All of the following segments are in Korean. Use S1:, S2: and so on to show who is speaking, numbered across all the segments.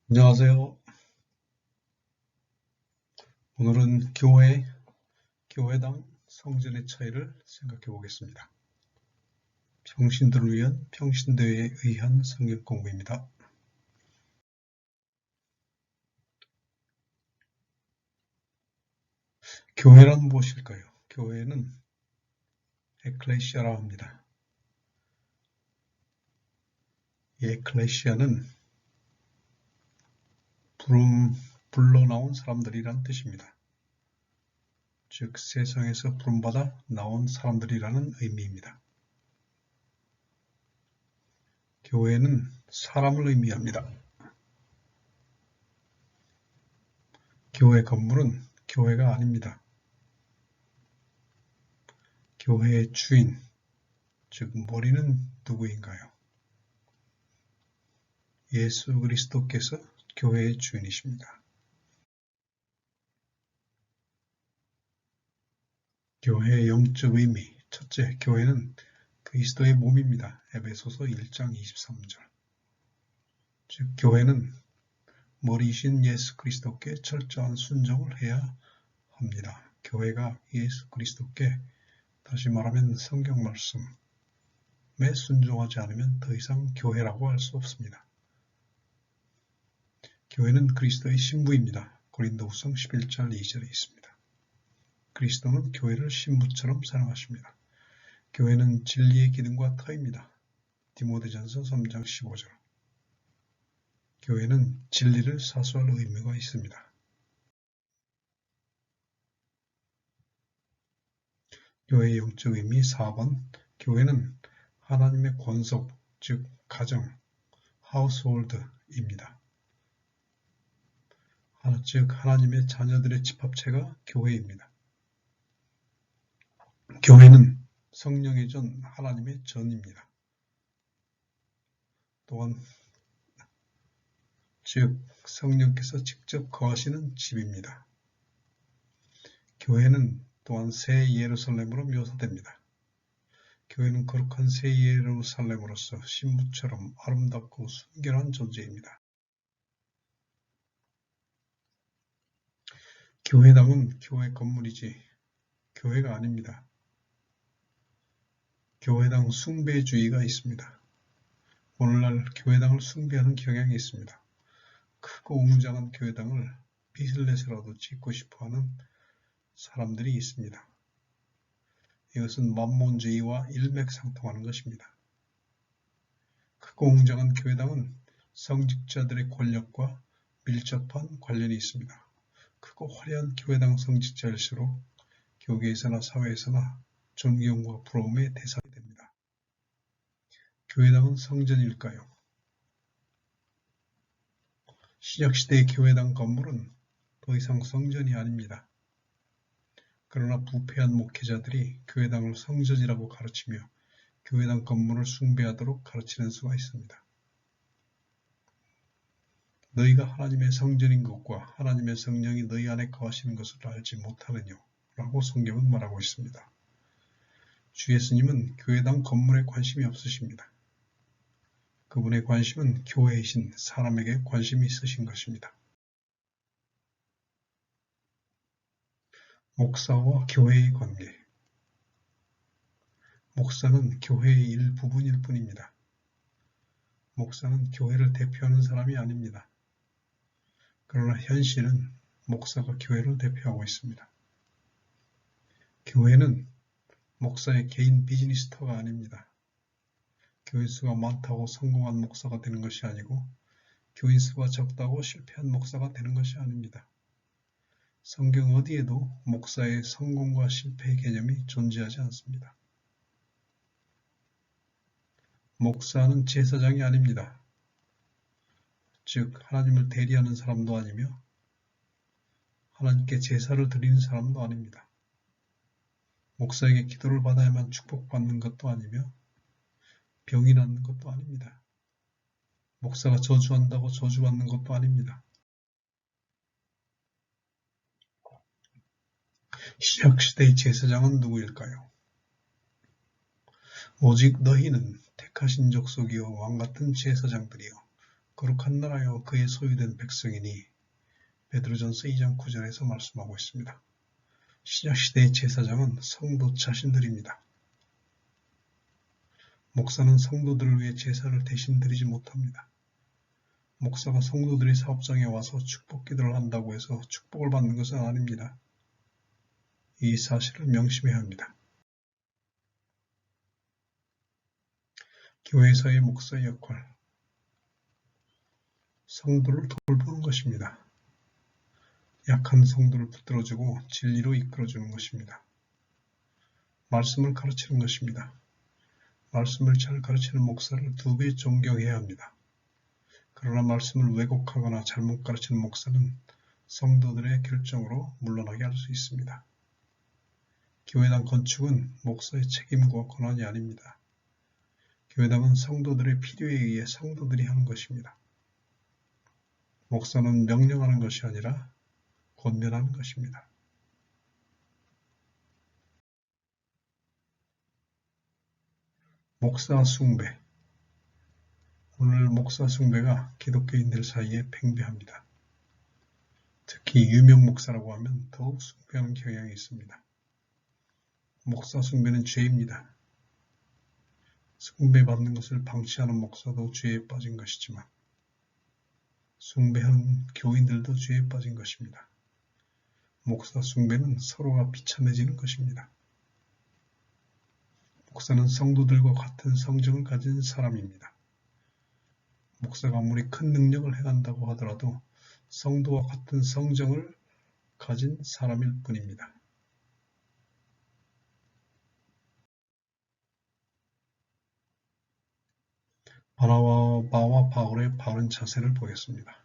S1: 안녕하세요. 오늘은 교회당 성전의 차이를 생각해 보겠습니다. 평신도를 위한 평신도에 의한 성경 공부입니다. 교회란 무엇일까요? 교회는 에클레시아라 합니다. 이 에클레시아는 불러 나온 사람들이란 뜻입니다. 즉 세상에서 부름받아 나온 사람들이라는 의미입니다. 교회는 사람을 의미합니다. 교회 건물은 교회가 아닙니다. 교회의 주인, 즉 머리는 누구인가요? 예수 그리스도께서 교회의 주인이십니다. 교회의 영적 의미, 첫째, 교회는 그리스도의 몸입니다. 에베소서 1장 23절. 즉, 교회는 머리이신 예수 그리스도께 철저한 순종을 해야 합니다. 교회가 예수 그리스도께, 다시 말하면 성경 말씀에 순종하지 않으면 더 이상 교회라고 할 수 없습니다. 교회는 그리스도의 신부입니다. 고린도후서 11장 2절에 있습니다. 그리스도는 교회를 신부처럼 사랑하십니다. 교회는 진리의 기둥과 터입니다. 디모데전서 3장 15절. 교회는 진리를 사수할 의무가 있습니다. 교회의 영적 의미 4번. 교회는 하나님의 권속, 즉 가정, 하우스홀드입니다. 즉 하나님의 자녀들의 집합체가 교회입니다. 교회는 성령의 전, 하나님의 전입니다. 또한 즉 성령께서 직접 거하시는 집입니다. 교회는 또한 새 예루살렘으로 묘사됩니다. 교회는 거룩한 새 예루살렘으로서 신부처럼 아름답고 순결한 존재입니다. 교회당은 교회 건물이지 교회가 아닙니다. 교회당 숭배주의가 있습니다. 오늘날 교회당을 숭배하는 경향이 있습니다. 크고 웅장한 교회당을 빚을 내서라도 짓고 싶어하는 사람들이 있습니다. 이것은 만몬주의와 일맥상통하는 것입니다. 크고 웅장한 교회당은 성직자들의 권력과 밀접한 관련이 있습니다. 크고 화려한 교회당 성직자일수록 교계에서나 사회에서나 존경과 부러움의 대상이 됩니다. 교회당은 성전일까요? 신약시대의 교회당 건물은 더 이상 성전이 아닙니다. 그러나 부패한 목회자들이 교회당을 성전이라고 가르치며 교회당 건물을 숭배하도록 가르치는 수가 있습니다. 너희가 하나님의 성전인 것과 하나님의 성령이 너희 안에 거하시는 것을 알지 못하느뇨? 라고 성경은 말하고 있습니다. 주 예수님은 교회당 건물에 관심이 없으십니다. 그분의 관심은 교회이신 사람에게 관심이 있으신 것입니다. 목사와 교회의 관계. 목사는 교회의 일부분일 뿐입니다. 목사는 교회를 대표하는 사람이 아닙니다. 그러나 현실은 목사가 교회를 대표하고 있습니다. 교회는 목사의 개인 비즈니스 터가 아닙니다. 교인 수가 많다고 성공한 목사가 되는 것이 아니고 교인 수가 적다고 실패한 목사가 되는 것이 아닙니다. 성경 어디에도 목사의 성공과 실패의 개념이 존재하지 않습니다. 목사는 제사장이 아닙니다. 즉 하나님을 대리하는 사람도 아니며 하나님께 제사를 드리는 사람도 아닙니다. 목사에게 기도를 받아야만 축복받는 것도 아니며 병이 낫는 것도 아닙니다. 목사가 저주한다고 저주받는 것도 아닙니다. 신약시대의 제사장은 누구일까요? 오직 너희는 택하신 족속이요 왕같은 제사장들이요 거룩한 나라여 그의 소유된 백성이니 베드로전서 2장 9절에서 말씀하고 있습니다. 신약시대의 제사장은 성도 자신들입니다. 목사는 성도들을 위해 제사를 대신 드리지 못합니다. 목사가 성도들의 사업장에 와서 축복 기도를 한다고 해서 축복을 받는 것은 아닙니다. 이 사실을 명심해야 합니다. 교회에서의 목사의 역할, 성도를 돌보는 것입니다. 약한 성도를 붙들어주고 진리로 이끌어주는 것입니다. 말씀을 가르치는 것입니다. 말씀을 잘 가르치는 목사를 2배 존경해야 합니다. 그러나 말씀을 왜곡하거나 잘못 가르치는 목사는 성도들의 결정으로 물러나게 할 수 있습니다. 교회당 건축은 목사의 책임과 권한이 아닙니다. 교회당은 성도들의 필요에 의해 성도들이 하는 것입니다. 목사는 명령하는 것이 아니라 권면하는 것입니다. 목사 숭배. 오늘 목사 숭배가 기독교인들 사이에 팽배합니다. 특히 유명 목사라고 하면 더욱 숭배하는 경향이 있습니다. 목사 숭배는 죄입니다. 숭배받는 것을 방치하는 목사도 죄에 빠진 것이지만 숭배하는 교인들도 죄에 빠진 것입니다. 목사 숭배는 서로가 비참해지는 것입니다. 목사는 성도들과 같은 성정을 가진 사람입니다. 목사가 아무리 큰 능력을 행한다고 하더라도 성도와 같은 성정을 가진 사람일 뿐입니다. 바나바와 바울의 바른 자세를 보겠습니다.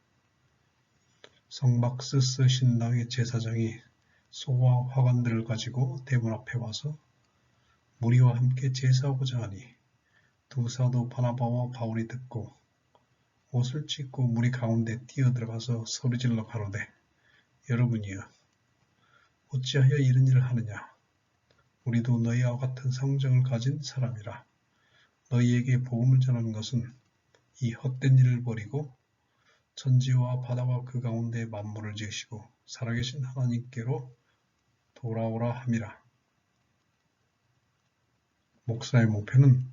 S1: 성박스스 신당의 제사장이 소와 화관들을 가지고 대문 앞에 와서 무리와 함께 제사하고자 하니 두 사도 바나바와 바울이 듣고 옷을 찢고 무리 가운데 뛰어들어가서 소리질러 가로되 여러분이여 어찌하여 이런 일을 하느냐 우리도 너희와 같은 성정을 가진 사람이라 너희에게 복음을 전하는 것은 이 헛된 일을 버리고 천지와 바다와 그 가운데 만물을 지으시고 살아계신 하나님께로 돌아오라 함이라. 목사의 목표는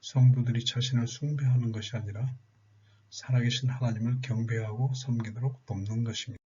S1: 성도들이 자신을 숭배하는 것이 아니라 살아계신 하나님을 경배하고 섬기도록 돕는 것입니다.